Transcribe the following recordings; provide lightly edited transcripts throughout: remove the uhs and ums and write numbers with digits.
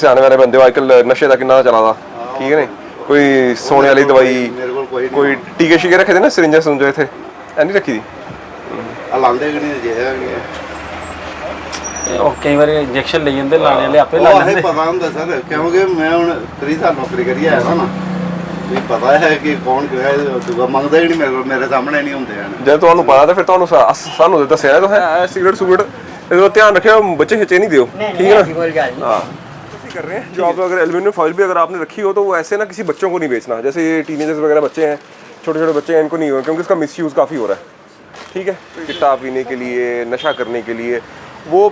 सियाने वाले बंदे हो अजकल नशे का कितना चला था ठीक है नहीं कोई सोने वाली दवाई कोई टीके शीके रखे थे ना सिरिंजा सुंजा इतने नहीं रखी थी कई बार इंजेक्शन ले जाते लाने वाले आपे ला लेंदे पता होंगे सर क्योंकि मैं हुण 3 साल नौकरी करिए आया था ना पता है कि कौन जो है दुआ मंगदा ही नहीं मेरे सामने नहीं होंगे जब तुहानू पता तो फिर तुहानू सानू दस्सिया तो है सिगरेट सुगरेट इसका ध्यान रखियो बच्चे खिचे नहीं दियो ठीक है ना हाँ कर रहे हैं जो आप अगर एल्यूमिनियम फॉइल भी अगर आपने रखी हो तो वो ऐसे ना किसी बच्चों को नहीं बेचना जैसे ये टीनेजर्स वगैरह बच्चे हैं छोटे छोटे बच्चे हैं इनको नहीं हो क्योंकि इसका मिसयूज़ काफ़ी हो रहा है ठीक है चिट्टा पीने के लिए नशा करने के लिए वो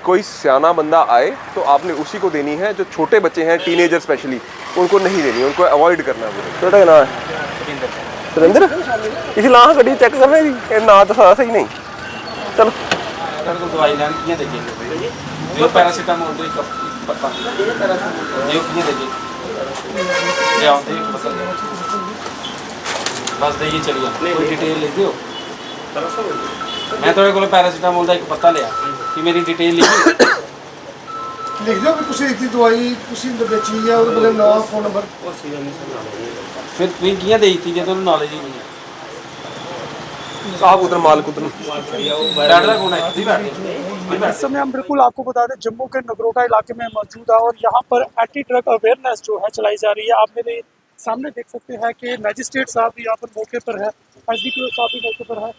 कोई सियाना बंदा आए तो आपने उसी को देनी है जो छोटे बच्चे हैं टीनेजर स्पेशली उनको नहीं देनी उनको अवॉइड करना है छोटा ना है सुरेंद्र किसी लाह गड्डी चेक करना जी ना तो सारा सही नहीं चलो दवाई लैन कियां देगे जो पैरासीटामोल दो एक पत्ता जो कियां देगे ले आओ देख बस देइए चलिए कोई डिटेल लिख दियो मैं थोड़े को पैरासीटामोल का एक पत्ता लिया कि मेरी डिटेल लिख लिख दो कि तुसी इतनी दवाई तुसी बेची है और बगैर नाम फोन नंबर फिर तुम कियां देई थी जो नॉलेज ही नहीं है साहब उधर मालिक उधर बैठदा कौन है इस समय हम बिल्कुल आपको बता दें जम्मू के नगरोटा इलाके में मौजूद है और यहाँ पर एंटी ड्रग अवेयरनेस जो है चलाई जा रही है आप मेरे सामने देख सकते हैं कि मैजिस्ट्रेट साहब भी यहाँ पर मौके पर है SDPO साहब भी मौके पर है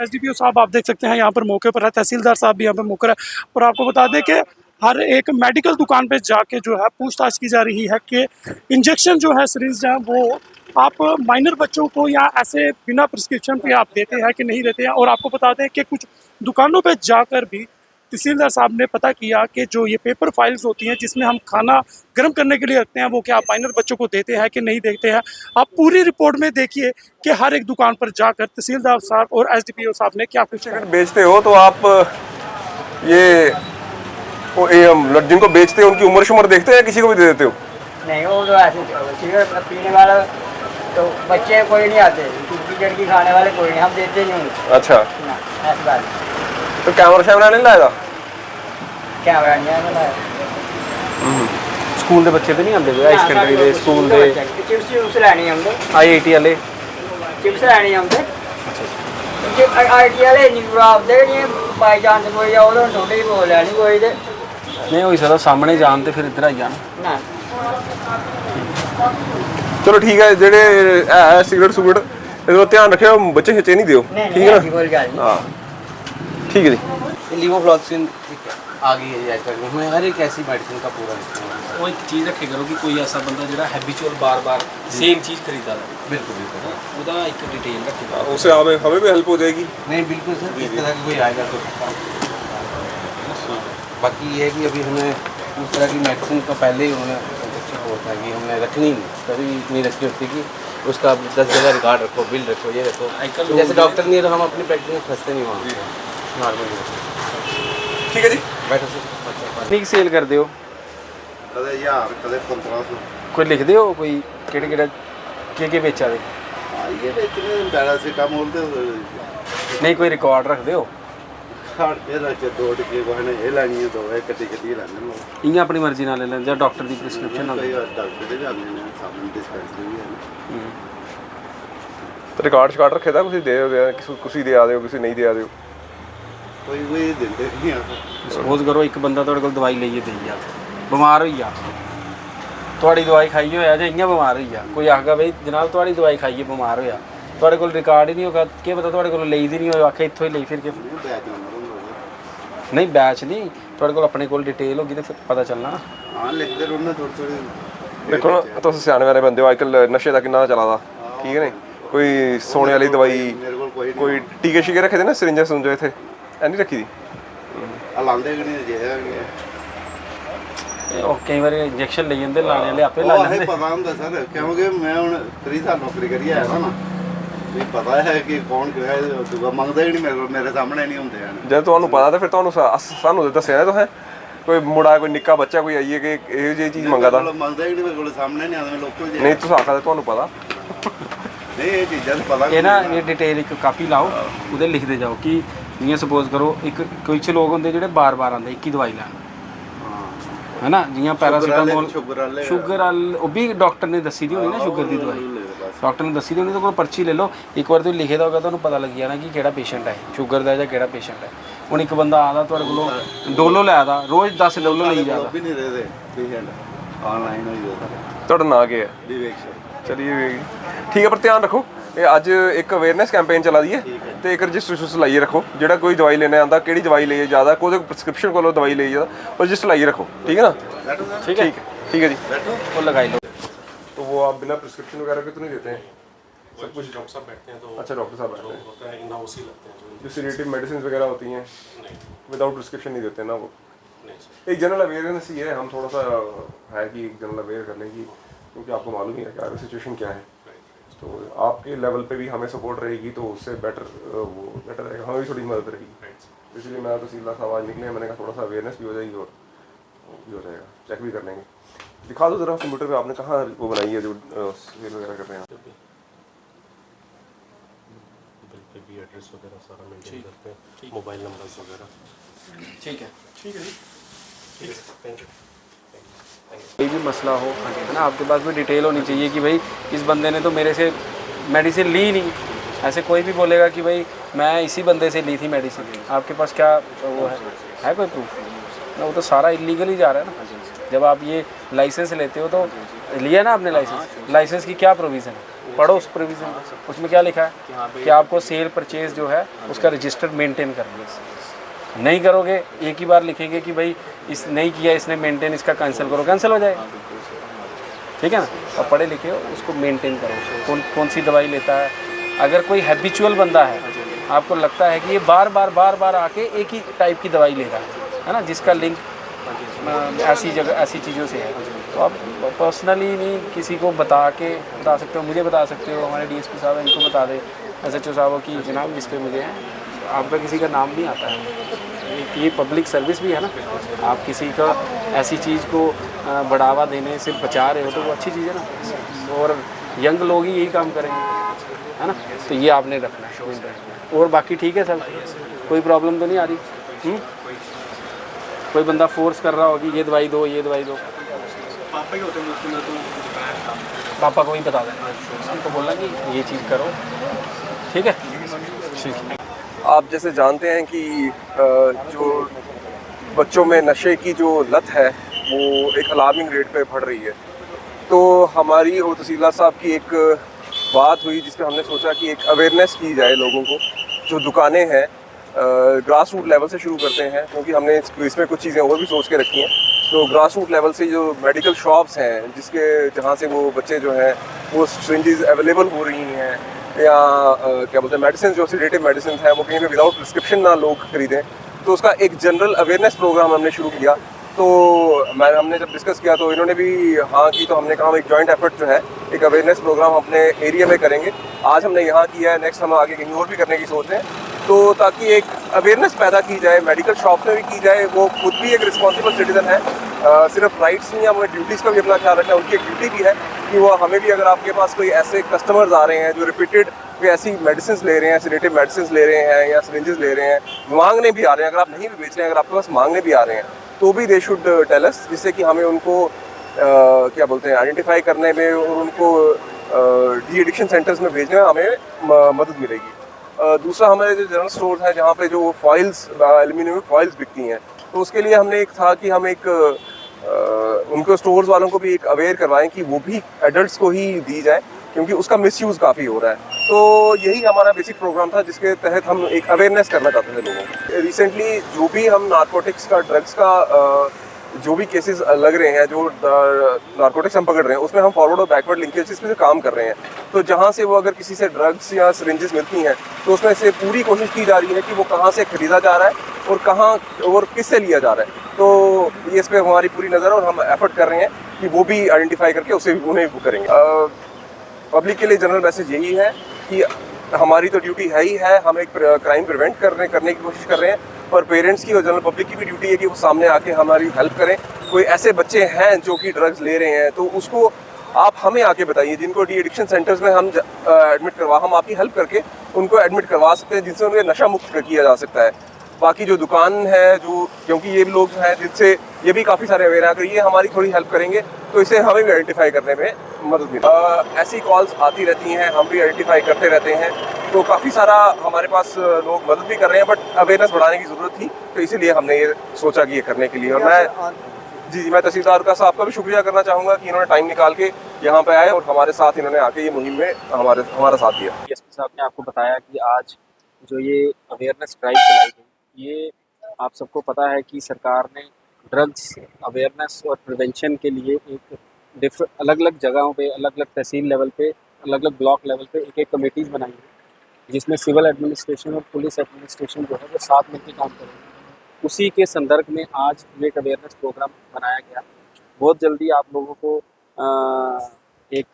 SDPO साहब आप देख सकते हैं यहाँ पर मौके पर है तहसीलदार साहब भी यहाँ पर मौके पर है और आपको बता दें कि हर एक मेडिकल दुकान पे जाके जो है पूछताछ की जा रही है कि इंजेक्शन जो है सिरिंज जो है वो आप माइनर बच्चों को या ऐसे बिना प्रिस्क्रिप्शन पे आप देते हैं कि नहीं देते हैं और आपको बता दें कि कुछ दुकानों पे जाकर भी तहसीलदार साहब ने पता किया कि जो ये पेपर फाइल्स होती हैं जिसमें हम खाना गर्म करने के लिए रखते हैं वो क्या आप माइनर बच्चों को देते हैं कि नहीं देते हैं आप पूरी रिपोर्ट में देखिए कि हर एक दुकान पर जाकर तहसीलदार साहब और SDPO साहब ने क्या कुछ अगर बेचते हो तो आप ये जिनको बेचते हैं उनकी उम्र शुमर देखते हैं किसी को भी दे देते हो नहीं वो तो ऐसे सिगरेट पीने वाला तो बच्चे कोई नहीं आते टिकट की खाने वाले कोई नहीं हम देते नहीं उनको अच्छा ना ऐसी बात तो कैमरा शैमरा नहीं लाएगा कैमरा नहीं है स्कूल के बच्चे तो नहीं आते हाई सेकेंडरी के स्कूल के चिप्स चिप्स लैनी हमने IIT वाले चिप्स लैनी हमने IIT वाले नहीं आपदे नहीं बाई चांस कोई आओ तो छोटे ही बोल लैनी कोई दे नहीं हो सकता सामने जान तो फिर इधर आई जान ना चलो ठीक है जेडे सिगरेट सुगरेट इसका ध्यान रखियो बच्चे खिचे नहीं दियो ठीक है ना हाँ ठीक है जी लीवोफ्लॉक्सिन आ गई है आजकल में हर एक ऐसी मेडिसिन का पूरा वो एक चीज़ रखे करो कि कोई ऐसा बंदा जो हैबिचुअल बार बार सेम चीज़ खरीदा है बिल्कुल बिल्कुल ਉਹਦਾ एक डिटेल रखेगा उससे हमें भी हेल्प हो जाएगी नहीं बिल्कुल सर इस तरह की कोई आएगा तो बाकी ये है कि अभी हमें उस तरह की मेडिसिन का पहले ही उन्होंने होता है कि हमने रखनी नहीं कभी इतनी रखी होती कि उसका 10 जगह रिकॉर्ड रखो बिल रखो ये रखो जैसे डॉक्टर नहीं है तो हम अपनी प्रैक्टिस में फंसते नहीं वहाँ नॉर्मली ठीक है जी बैठो सर ठीक सेल कर दियो कदे 1000 कदे 1500 कोई लिख दियो कोई केड़े केड़े के बेचा दे ये बेचने पैरासीटामोल ते नहीं कोई रिकॉर्ड रख दियो खाड़ पे रखे 2 टिके कोने ये लानी है 2 एक कटी लाने लो इयां अपनी मर्जी नाल ले लें या डॉक्टर की प्रिस्क्रिप्शन नाल डॉक्टर दे जाने ने सामने डिस्पेंसरी भी है तो रिकॉर्ड शिकार्ड रखे था कुछ दे किसी दे आ दियो किसी नहीं दे आ दियो कोई वो दिंदे नहीं आ सपोज करो एक बंदा तुहाडे कोल दवाई लईए देई जा बीमार होई जा तुहाडी दवाई खाइए होया जां इयां बीमार होई जा कोई आखगा बई जनाब तुहाडी दवाई खाइए बीमार होया तुहाडे कोल रिकॉर्ड ही नहीं होगा क्या पता तुहाडे कोल लई दी नहीं हो आखे इत्थों ही लई फिर के नहीं बैच नहीं तुहाडे कोल अपने कोल डिटेल होगी तो फिर पता चलना हां लिखदे रहो ना थोड़ी देखो ना तुस सियाने वाले बंदे हो अजकल नशे का कितना चला था ठीक है नहीं कोई सोने वाली दवाई कोई टीके शीके रखे थे ना सिरिंजा सुंजा इतने नहीं रखी थी लांदे कि नहीं जे कई बार इंजेक्शन ले जाते लाने वाले आपे ला लेंदे पता होंगे सर क्योंकि मैं हुण 3 साल नौकरी करिए आया था ना पता है कि कौन जो है दुआ मंगदा ही नहीं मेरे सामने नहीं होंगे जब तुहानू पता तो फिर तुहानू सानू दस्सिया तो है कोई मुंडा कोई निक्का बच्चा कोई आइए कि ਇਹੋ ਜਿਹੀ चीज़ मंगा था मंगदा ही नहीं मेरे को सामने नहीं आते लोकल नहीं तुस आखा तुहानू पता नहीं ये चीज़ां पता ये ना ये डिटेल एक कापी लाओ उधर लिखते जाओ कि जियां सपोज करो एक कुछ लोग होंगे जो बार बार आते एक ही दवाई लैन है ना, जियां पैरासीटामोल शुगर वाले शुगर वाल वो भी डॉक्टर ने दसी दी होनी ना, शुगर की दवाई डॉक्टर ने दसी दी होनी, तो कोई पर्ची ले लो, एक बार तुम लिखे दा होगा तो पता लग जाना कि केड़ा पेशेंट है शुगर का या केड़ा पेशेंट है। हुण एक बंदा आता तुहाडे कोलों डोलो लै दा, रोज़ 10 डोलो ले जाता, भी नहीं रहते पेशेंट ऑनलाइन हो जाता। ਤੁਹਾਡਾ ਨਾਂ ਕੀ ਹੈ? विवेक चलिए ठीक है, पर ध्यान रखो ये अज एक अवेयरनेस कैंपेन चला दी है, तो एक रजिस्ट्रेशन लाइए रखो, जेड़ा कोई दवाई लेने आंदा केड़ी दवाई ले ज़्यादा कोई प्रिस्क्रिप्शन को दवाई ले ज़्यादा रजिस्टर लाइए रखो, ठीक है ना? ठीक है ठीक है जी। वो लगाई लो। तो वो आप बिना प्रिस्क्रिप्शन वगैरह के तो नहीं देते हैं सब कुछ? डॉक्टर साहब बैठते हैं तो अच्छा, डॉक्टर साहब बैठते हैं, होता है इन हाउस ही लगते हैं जो सीडेटिव मेडिसिन वगैरह होती हैं विदाउट प्रिस्क्रिप्शन नहीं देते ना वो? नहीं सर। एक जनरल अवेयरनेस ही है, हम थोड़ा सा है कि एक जनरल अवेयर करने की, क्योंकि आपको मालूम ही है कि आगे सिचुएशन क्या है, तो आपके लेवल पे भी हमें सपोर्ट रहेगी तो उससे बेटर वो बेटर रहेगा, हमें भी थोड़ी मदद रहेगी। इसलिए मैं तो सीधा सा आवाज़ निकले, मैंने कहा थोड़ा सा अवेयरनेस भी हो जाएगी और भी हो जाएगा, चेक भी कर लेंगे। दिखा दो ज़रा कंप्यूटर पे आपने कहाँ वो बनाई है जो सेल वगैरह कर रहे हैं? बिल पे भी एड्रेस वगैरह सारा मेंटेन करते हैं, मोबाइल नंबर्स वगैरह। ठीक है, ठीक है जी, ठीक है, थैंक यू। कोई भी मसला हो है ना, आपके पास भी डिटेल होनी चाहिए कि भाई इस बंदे ने तो मेरे से मेडिसिन ली नहीं। ऐसे कोई भी बोलेगा कि भाई मैं इसी बंदे से ली थी मेडिसिन, आपके पास क्या वो है कोई प्रूफ? ना, वो तो सारा इलीगल ही जा रहा है ना। जब आप ये लाइसेंस लेते हो तो लिया ना आपने लाइसेंस की क्या प्रोविज़न है, पढ़ो उस प्रोविज़न, उसमें क्या लिखा है कि आपको सेल परचेज जो है उसका रजिस्टर मेंटेन करना है। नहीं करोगे, एक ही बार लिखेंगे कि भाई इस नहीं किया इसने मेंटेन, इसका कैंसिल करो, कैंसिल हो जाएगा, ठीक है ना? अब पढ़े लिखे हो उसको मेंटेन करो, कौन सी दवाई लेता है। अगर कोई हैबिचुअल बंदा है, आपको लगता है कि ये बार बार आके एक ही टाइप की दवाई ले रहा है ना, जिसका लिंक ऐसी जगह ऐसी चीज़ों से है, तो आप पर्सनली नहीं किसी को बता सकते हो, मुझे बता सकते हो, हमारे DSP साहब हैं इनको बता दे, SHO साहब की जनाब इस पर मुझे है, आपका किसी का नाम नहीं आता है। ये पब्लिक सर्विस भी है ना, आप किसी का ऐसी चीज़ को बढ़ावा देने से बचा रहे हो तो वो अच्छी चीज़ है ना, और यंग लोग ही यही काम करेंगे, है ना? तो ये आपने रखना है। और बाकी ठीक है सब, कोई प्रॉब्लम तो नहीं आ रही? कोई बंदा फोर्स कर रहा हो कि ये दवाई दो, ये दवाई दो, पापा के होते हैं तो पापा को भी बता देना, उनको बोलना कि ये चीज़ करो, ठीक है? ठीक है। आप जैसे जानते हैं कि जो बच्चों में नशे की जो लत है वो एक अलार्मिंग रेट पे बढ़ रही है, तो हमारी और तहसीलदार साहब की एक बात हुई जिस पे हमने सोचा कि एक अवेयरनेस की जाए लोगों को। जो दुकानें हैं ग्रास रूट लेवल से शुरू करते हैं, क्योंकि हमने इसमें कुछ चीज़ें और भी सोच के रखी हैं। तो ग्रास रूट लेवल से जो मेडिकल शॉप्स हैं जिसके जहाँ से वो बच्चे जो हैं वो सिरिंजेस अवेलेबल हो रही हैं, या क्या बोलते हैं मेडिसिन जो सेडेटिव मेडिसिन हैं वो कहीं पे विदाउट प्रिस्क्रिप्शन ना लोग खरीदें, तो उसका एक जनरल अवेयरनेस प्रोग्राम हमने शुरू किया। तो हमने जब डिस्कस किया तो इन्होंने भी हाँ की, तो हमने कहा हम एक जॉइंट एफर्ट जो है एक अवेयरनेस प्रोग्राम अपने एरिया में करेंगे। आज हमने यहाँ किया है, नेक्स्ट हम आगे कहीं और भी करने की सोच रहे हैं, तो ताकि एक अवेयरनेस पैदा की जाए, मेडिकल शॉप में भी की जाए। वो खुद भी एक रिस्पॉन्सिबल सिटीजन है, सिर्फ राइट्स नहीं, हमें ड्यूटीज़ का भी अपना ख्याल रखना है। उनकी एक ड्यूटी भी है कि वो हमें भी, अगर आपके पास कोई ऐसे कस्टमर्स आ रहे हैं जो रिपीटेड कोई ऐसी मेडिसिन ले रहे हैं, सेडेटिव मेडिसिन ले रहे हैं या सिरिंजेस ले रहे हैं, मांगने भी आ रहे हैं, अगर आप नहीं भी बेच रहे हैं, अगर आपके पास मांगने भी आ रहे हैं, तो भी दे शुड टेल अस, जिससे कि हमें उनको क्या बोलते हैं आइडेंटिफाई करने में और उनको डी एडिक्शन सेंटर्स में भेजने में हमें मदद मिलेगी। दूसरा, हमारे जो जनरल स्टोर हैं जहाँ पे जो फॉइल्स, एल्यूमिनियम फॉइल्स बिकती हैं, तो उसके लिए हमने एक था कि हम एक उनको स्टोर्स वालों को भी एक अवेयर करवाएं कि वो भी एडल्ट्स को ही दी जाए, क्योंकि उसका मिसयूज़ काफ़ी हो रहा है। तो यही हमारा बेसिक प्रोग्राम था जिसके तहत हम एक अवेयरनेस करना चाहते थे लोगों को। रिसेंटली जो भी हम नारकोटिक्स का, ड्रग्स का जो भी केसेस लग रहे हैं, जो नारकोटिक्स हम पकड़ रहे हैं, उसमें हम फॉरवर्ड और बैकवर्ड लिंकेज पे काम कर रहे हैं। तो जहाँ से वो अगर किसी से ड्रग्स या सिरिंजेस मिलती हैं, तो उसमें से पूरी कोशिश की जा रही है कि वो कहाँ से खरीदा जा रहा है और कहाँ और किससे लिया जा रहा है। तो ये इस पर हमारी पूरी नज़र है और हम एफर्ट कर रहे हैं कि वो भी आइडेंटिफाई करके उसे उन्हें वो करेंगे। पब्लिक के लिए जनरल मैसेज यही है कि हमारी तो ड्यूटी है ही है, हम एक क्राइम प्रिवेंट करने की कोशिश कर रहे हैं, और पेरेंट्स की और जनरल पब्लिक की भी ड्यूटी है कि वो सामने आके हमारी हेल्प करें। कोई ऐसे बच्चे हैं जो कि ड्रग्स ले रहे हैं, तो उसको आप हमें आके बताइए, जिनको डी एडिक्शन सेंटर्स में हम हम आपकी हेल्प करके उनको एडमिट करवा सकते हैं, जिनसे उन्हें नशा मुक्त किया जा सकता है। बाकी जो दुकान है, जो क्योंकि ये लोग हैं जिनसे ये भी काफ़ी सारे अवेयर हैं। अगर ये हमारी थोड़ी हेल्प करेंगे तो इसे हमें भी आइडेंटिफाई करने में मदद मिलेगी। ऐसी कॉल्स आती रहती हैं, हम भी आइडेंटिफाई करते रहते हैं, तो काफ़ी सारा हमारे पास लोग मदद भी कर रहे हैं, बट अवेयरनेस बढ़ाने की ज़रूरत थी, तो इसीलिए हमने ये सोचा कि ये करने के लिए। और मैं तहसीलदार का साहब का भी शुक्रिया करना चाहूँगा कि इन्होंने टाइम निकाल के यहाँ पे आए और हमारे साथ इन्होंने आके ये मुहिम में हमारा साथ दिया। एसपी साहब ने आपको बताया कि आज जो ये अवेयरनेस ड्राइव चलाई गई, ये आप सबको पता है कि सरकार ने ड्रग्स अवेयरनेस और प्रिवेंशन के लिए एक अलग अलग जगहों पे, अलग अलग तहसील लेवल पे, अलग अलग ब्लॉक लेवल पे एक कमेटीज़ बनाई है, जिसमें सिविल एडमिनिस्ट्रेशन और पुलिस एडमिनिस्ट्रेशन जो है वो साथ मिलकर काम करेंगे। उसी के संदर्भ में आज ये एक अवेयरनेस प्रोग्राम बनाया गया। बहुत जल्दी आप लोगों को एक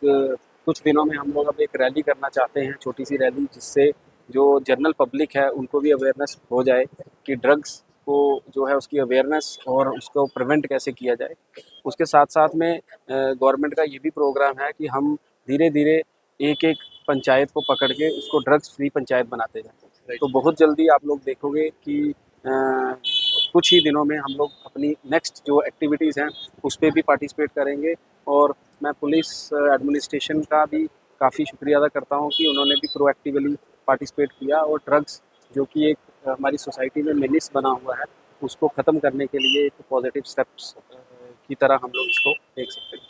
कुछ दिनों में हम लोग अब एक रैली करना चाहते हैं, छोटी सी रैली, जिससे जो जनरल पब्लिक है उनको भी अवेयरनेस हो जाए कि ड्रग्स को जो है उसकी अवेयरनेस और उसको प्रिवेंट कैसे किया जाए। उसके साथ साथ में गवर्नमेंट का ये भी प्रोग्राम है कि हम धीरे धीरे एक एक पंचायत को पकड़ के उसको ड्रग्स फ्री पंचायत बनाते जाएं। तो बहुत जल्दी आप लोग देखोगे कि कुछ ही दिनों में हम लोग अपनी नेक्स्ट जो एक्टिविटीज़ हैं उस पर भी पार्टिसिपेट करेंगे। और मैं पुलिस एडमिनिस्ट्रेशन का भी काफ़ी शुक्रिया अदा करता हूँ कि उन्होंने भी प्रोएक्टिवली पार्टिसिपेट किया और ड्रग्स जो कि एक हमारी सोसाइटी में मेनिस बना हुआ है उसको ख़त्म करने के लिए एक पॉजिटिव स्टेप्स की तरह हम लोग इसको देख सकते हैं।